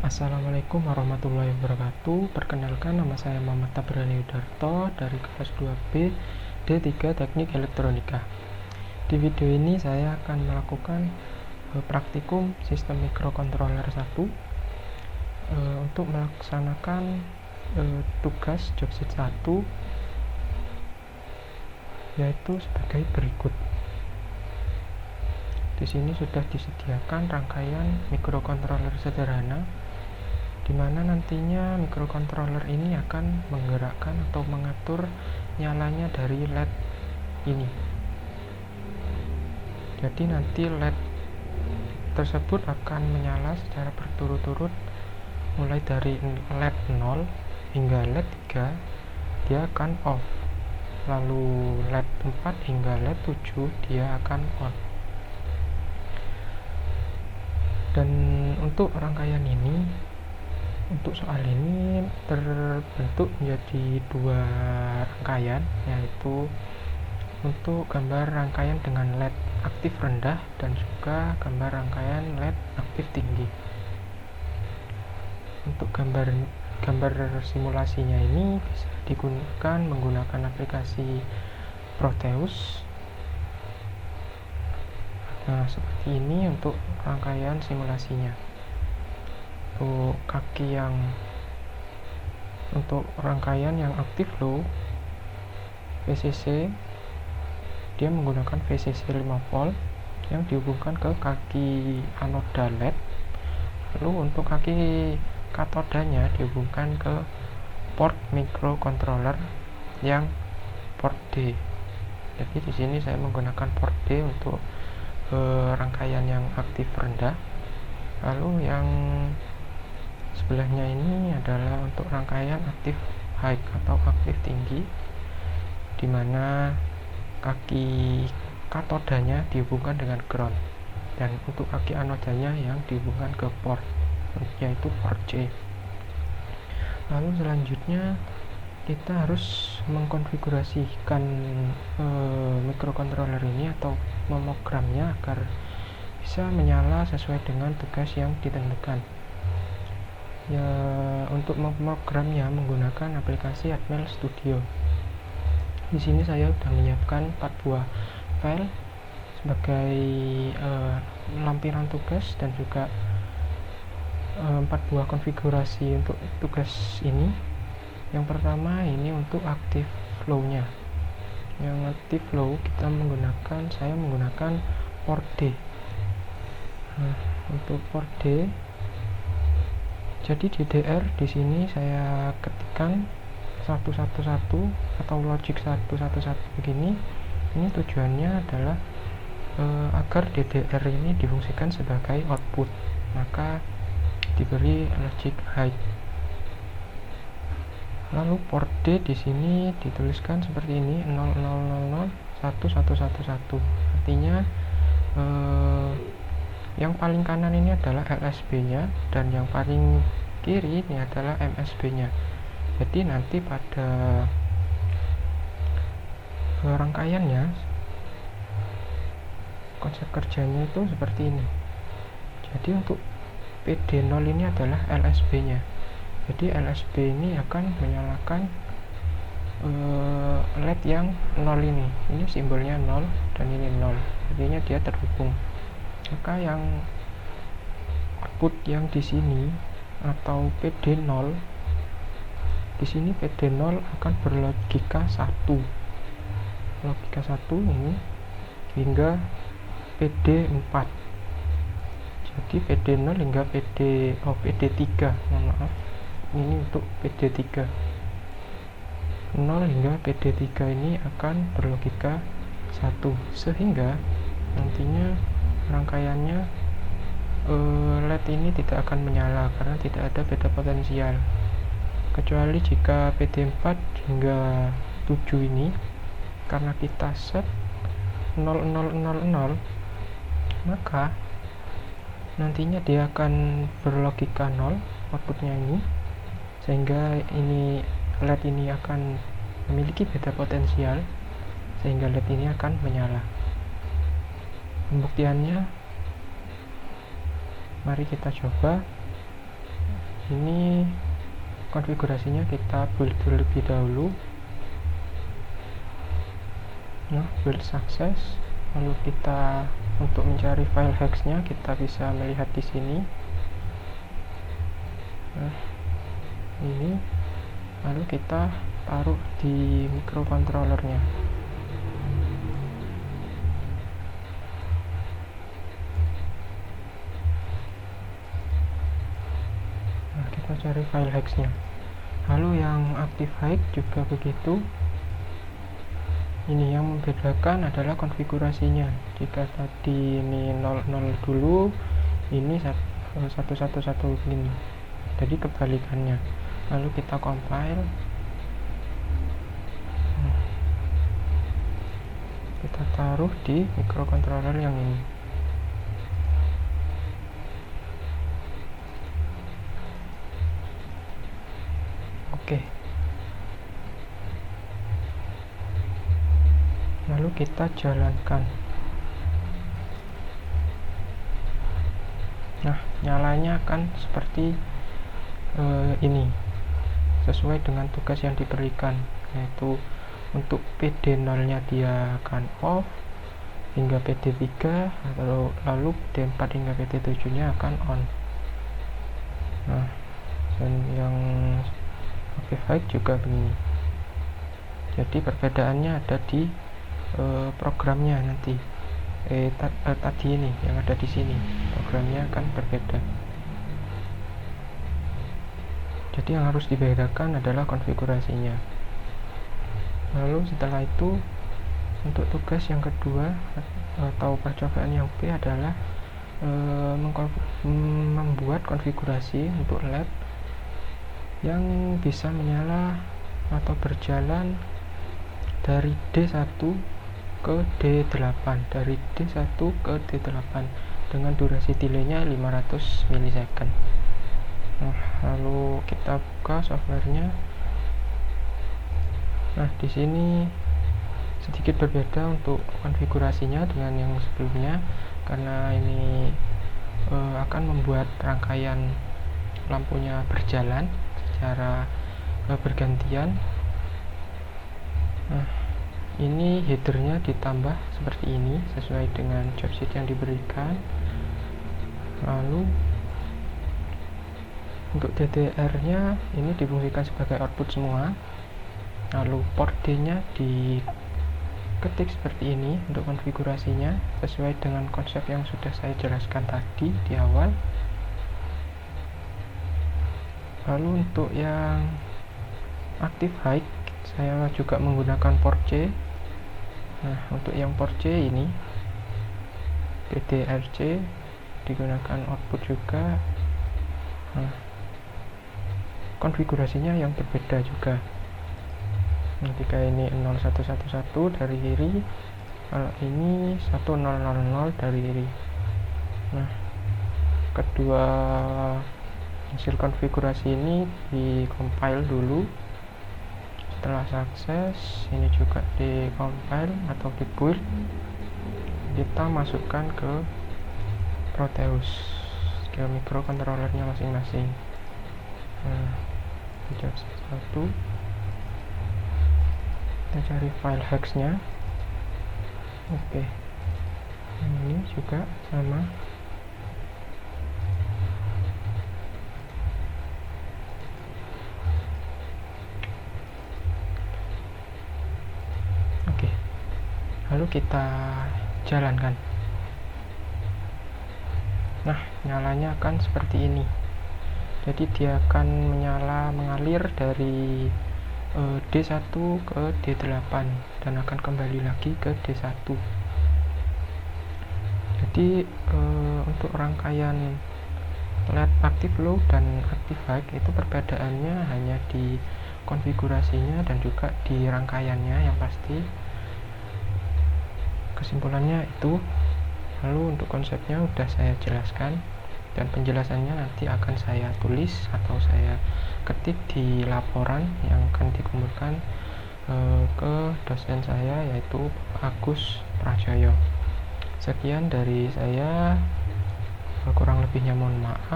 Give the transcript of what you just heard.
Assalamualaikum warahmatullahi wabarakatuh. Perkenalkan, nama saya Muhammad Tabrani Yudarto dari kelas 2B D3 Teknik Elektronika. Di video ini saya akan melakukan praktikum sistem mikrokontroler 1 untuk melaksanakan tugas jobsheet 1, yaitu sebagai berikut. Di sini sudah disediakan rangkaian mikrokontroler sederhana, di mana nantinya mikrokontroler ini akan menggerakkan atau mengatur nyalanya dari LED ini. Jadi nanti LED tersebut akan menyala secara berturut-turut, mulai dari LED 0 hingga LED 3 dia akan off, lalu LED 4 hingga LED 7 dia akan on. Dan untuk rangkaian ini, untuk soal ini terbentuk menjadi dua rangkaian, yaitu untuk gambar rangkaian dengan LED aktif rendah dan juga gambar rangkaian LED aktif tinggi. Untuk gambar simulasinya ini bisa digunakan menggunakan aplikasi Proteus. Nah, seperti ini untuk rangkaian simulasinya. Untuk rangkaian yang aktif low VCC, dia menggunakan VCC 5 volt yang dihubungkan ke kaki anoda LED. Lalu untuk kaki katodanya dihubungkan ke port microcontroller yang port D. Jadi di sini saya menggunakan port D untuk rangkaian yang aktif rendah. Lalu yang sebelahnya ini adalah untuk rangkaian aktif high atau aktif tinggi, di mana kaki katodanya dihubungkan dengan ground, dan untuk kaki anodanya yang dihubungkan ke port, yaitu port C. Lalu selanjutnya kita harus mengkonfigurasikan mikrokontroler ini atau memprogramnya agar bisa menyala sesuai dengan tugas yang ditentukan. Ya, untuk memprogramnya menggunakan aplikasi Atmel Studio. Di sini saya sudah menyiapkan 4 buah file sebagai lampiran tugas dan juga 4 buah konfigurasi untuk tugas ini. Yang pertama ini untuk active flow-nya. Yang active flow saya menggunakan port D. Nah, untuk port D, jadi DDR di sini saya ketikkan 111 atau logic 111 begini. Ini tujuannya adalah agar DDR ini difungsikan sebagai output, maka diberi logic high. Lalu port D di sini dituliskan seperti ini 00001111. Artinya yang paling kanan ini adalah LSB-nya dan yang paling kiri ini adalah MSB-nya. Jadi nanti pada rangkaiannya konsep kerjanya itu seperti ini. Jadi untuk PD0 ini adalah LSB-nya. Jadi LSB ini akan menyalakan LED yang 0 ini. Ini simbolnya 0 dan ini 0. Artinya dia terhubung. Maka yang output yang di sini atau PD0, di sini PD0 akan berlogika 1. Logika 1 ini hingga PD4. Jadi PD0 hingga PD3. Maaf. Ini untuk PD3 0 hingga PD3 ini akan berlogika 1, sehingga nantinya rangkaiannya LED ini tidak akan menyala karena tidak ada beda potensial, kecuali jika PD4 hingga 7 ini karena kita set 0000, maka nantinya dia akan berlogika 0 outputnya ini, sehingga ini LED ini akan memiliki beda potensial, sehingga LED ini akan menyala. Pembuktiannya, mari kita coba. Ini konfigurasinya kita build terlebih dahulu. Nah, build sukses. Lalu kita untuk mencari file hex-nya kita bisa melihat di sini. Nah, ini lalu kita taruh di microcontrollernya. Nah, kita cari file hex-nya. Lalu yang active hide juga begitu. Ini yang membedakan adalah konfigurasinya. Jika tadi ini 00 dulu, ini 111 begini. Jadi kebalikannya. Lalu kita compile. Kita taruh di microcontroller yang ini. Oke. Lalu kita jalankan. Nah, nyalanya akan seperti ini, sesuai dengan tugas yang diberikan, yaitu untuk PD0 nya dia akan off hingga PD3, atau lalu PD4 hingga PD7 nya akan on. Nah, dan yang active hide juga begini. Jadi perbedaannya ada di programnya nanti. Tadi ini yang ada di sini, programnya akan berbeda. Jadi yang harus dibedakan adalah konfigurasinya. Lalu setelah itu, untuk tugas yang kedua atau percobaan yang B adalah membuat konfigurasi untuk lab yang bisa menyala atau berjalan dari D1 ke D8, dari D1 ke D8 dengan durasi delaynya 500 milisecond. Nah, lalu kita buka softwarenya. Nah, di sini sedikit berbeda untuk konfigurasinya dengan yang sebelumnya, karena ini akan membuat rangkaian lampunya berjalan secara bergantian. Nah, ini headernya ditambah seperti ini sesuai dengan job sheet yang diberikan. Lalu untuk DDR nya ini difungsikan sebagai output semua. Lalu port D nya diketik seperti ini untuk konfigurasinya sesuai dengan konsep yang sudah saya jelaskan tadi di awal. Lalu untuk yang active hide saya juga menggunakan port C. Nah, untuk yang port C ini DDRC digunakan output juga. Nah, konfigurasinya yang berbeda juga. Nah, jika ini 0111 dari kiri, kalau ini 1000 dari kiri. Nah, kedua hasil konfigurasi ini di compile dulu. Setelah sukses, ini juga di compile atau di build, kita masukkan ke Proteus, ke microcontrollernya masing-masing. Nah, kita satu, kita cari file hex-nya. Oke, ini juga sama. Lalu kita jalankan. Nah, nyalanya akan seperti ini. Jadi dia akan mengalir dari D1 ke D8 dan akan kembali lagi ke D1. Jadi untuk rangkaian LED active low dan active high itu perbedaannya hanya di konfigurasinya dan juga di rangkaiannya yang pasti. Kesimpulannya itu. Lalu untuk konsepnya udah saya jelaskan, dan penjelasannya nanti akan saya tulis atau saya ketik di laporan yang akan dikumpulkan ke dosen saya, yaitu Agus Prajoyo. Sekian dari saya, kurang lebihnya mohon maaf.